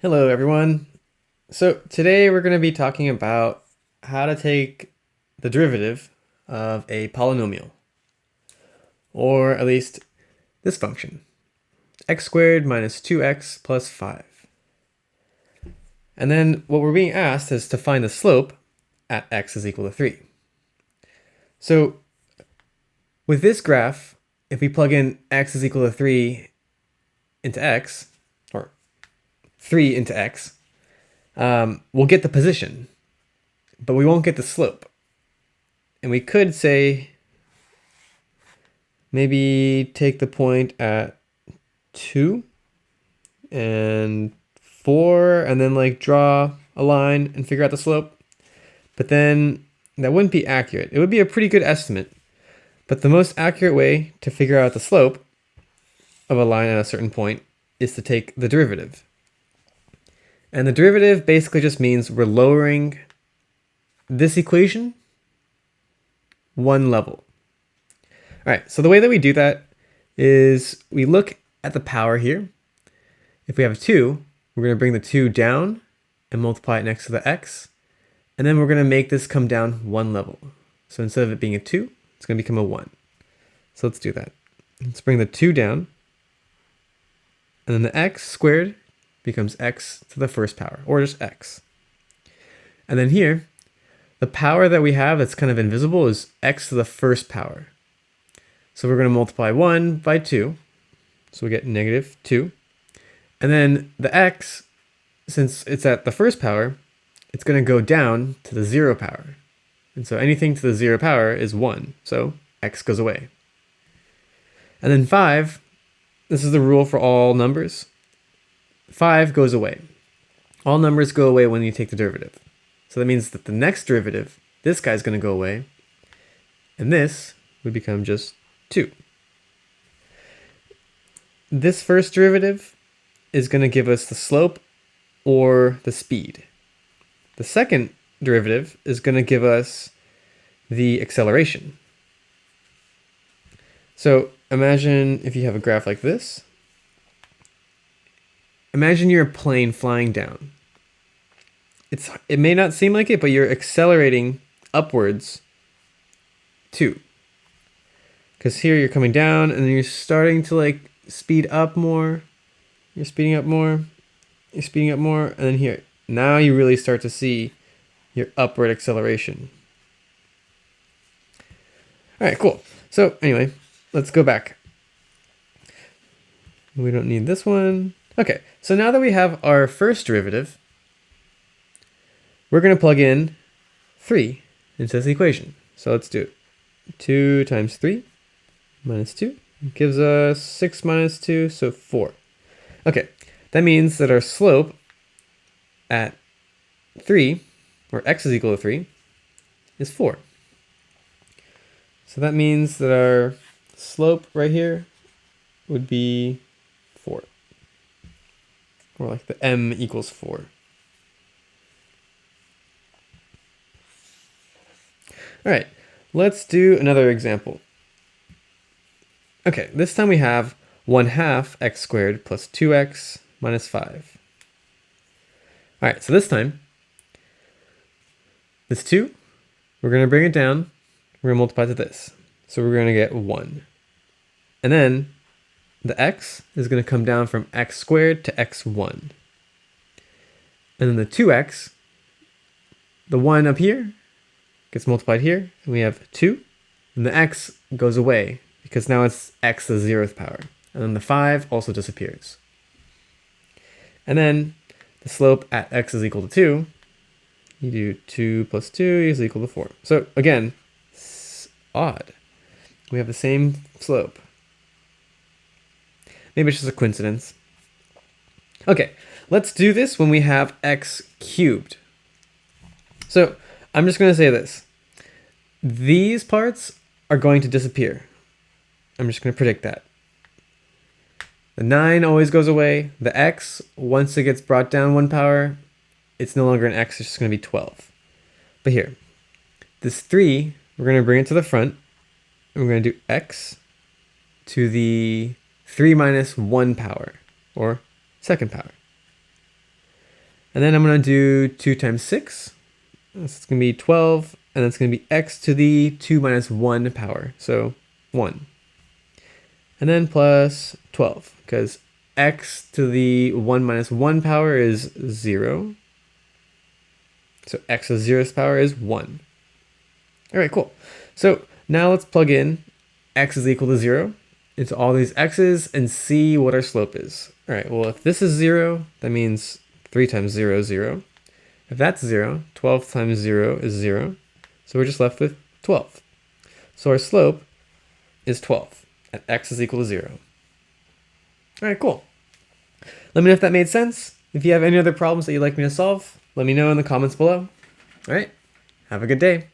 Hello, everyone. So today we're going to be talking about how to take the derivative of a polynomial, or at least this function, x squared minus 2x plus 5. And then what we're being asked is to find the slope at x is equal to 3. So with this graph, if we plug in x is equal to 3 into x, or 3 into x, we'll get the position, but we won't get the slope. And we could say maybe take the point at 2 and 4 and then like draw a line and figure out the slope. But then that wouldn't be accurate. It would be a pretty good estimate, but the most accurate way to figure out the slope of a line at a certain point is to take the derivative. And the derivative basically just means we're lowering this equation one level. All right, so the way that we do that is we look at the power here. If we have a 2, we're going to bring the 2 down and multiply it next to the x. And then we're going to make this come down one level. So instead of it being a 2, it's going to become a 1. So let's do that. Let's bring the 2 down. And then the x squared becomes x to the first power, or just x. And then here, the power that we have that's kind of invisible is x to the first power. So we're going to multiply 1 by 2. So we get negative 2. And then the x, since it's at the first power, it's going to go down to the 0 power. And so anything to the 0 power is 1. So x goes away. And then 5, this is the rule for all numbers. 5 goes away. All numbers go away when you take the derivative. So that means that the next derivative, this guy's going to go away. And this would become just 2. This first derivative is going to give us the slope or the speed. The second derivative is going to give us the acceleration. So imagine if you have a graph like this. Imagine you're a plane flying down. It may not seem like it, but you're accelerating upwards too. Because here you're coming down and then you're starting to like speed up more. You're speeding up more. You're speeding up more. And then here, now you really start to see your upward acceleration. All right, cool. So anyway, let's go back. We don't need this one. Okay, so now that we have our first derivative, we're going to plug in 3 into this equation. So let's do it. 2 times 3 minus 2 gives us 6 minus 2, so 4. Okay, that means that our slope at 3, or x is equal to 3, is 4. So that means that our slope right here would be 4. Or like the m equals 4. All right, let's do another example. Okay, this time we have 1/2 x squared plus 2x minus 5. All right, so this time, this 2, we're going to bring it down. We're going to multiply to this. So we're going to get 1. And then the x is going to come down from x squared to x1. And then the 2x, the 1 up here, gets multiplied here, and we have 2. And the x goes away, because now it's x to the 0th power. And then the 5 also disappears. And then the slope at x is equal to 2. You do 2 plus 2 is equal to 4. So again, it's odd. We have the same slope. Maybe it's just a coincidence. Okay, let's do this when we have x cubed. So I'm just going to say this. These parts are going to disappear. I'm just going to predict that. The 9 always goes away. The x, once it gets brought down 1 power, it's no longer an x, it's just going to be 12. But here, this 3, we're going to bring it to the front. And we're going to do x to the 3 minus 1 power, or second power. And then I'm going to do 2 times 6. So it's going to be 12. And that's going to be x to the 2 minus 1 power. So 1. And then plus 12, because x to the 1 minus 1 power is 0. So x to the 0th power is 1. All right, cool. So now let's plug in x is equal to 0 into all these x's and see what our slope is. All right, well, if this is 0, that means 3 times 0 is 0. If that's 0, 12 times 0 is 0. So we're just left with 12. So our slope is 12 at x is equal to 0. All right, cool. Let me know if that made sense. If you have any other problems that you'd like me to solve, let me know in the comments below. All right, have a good day.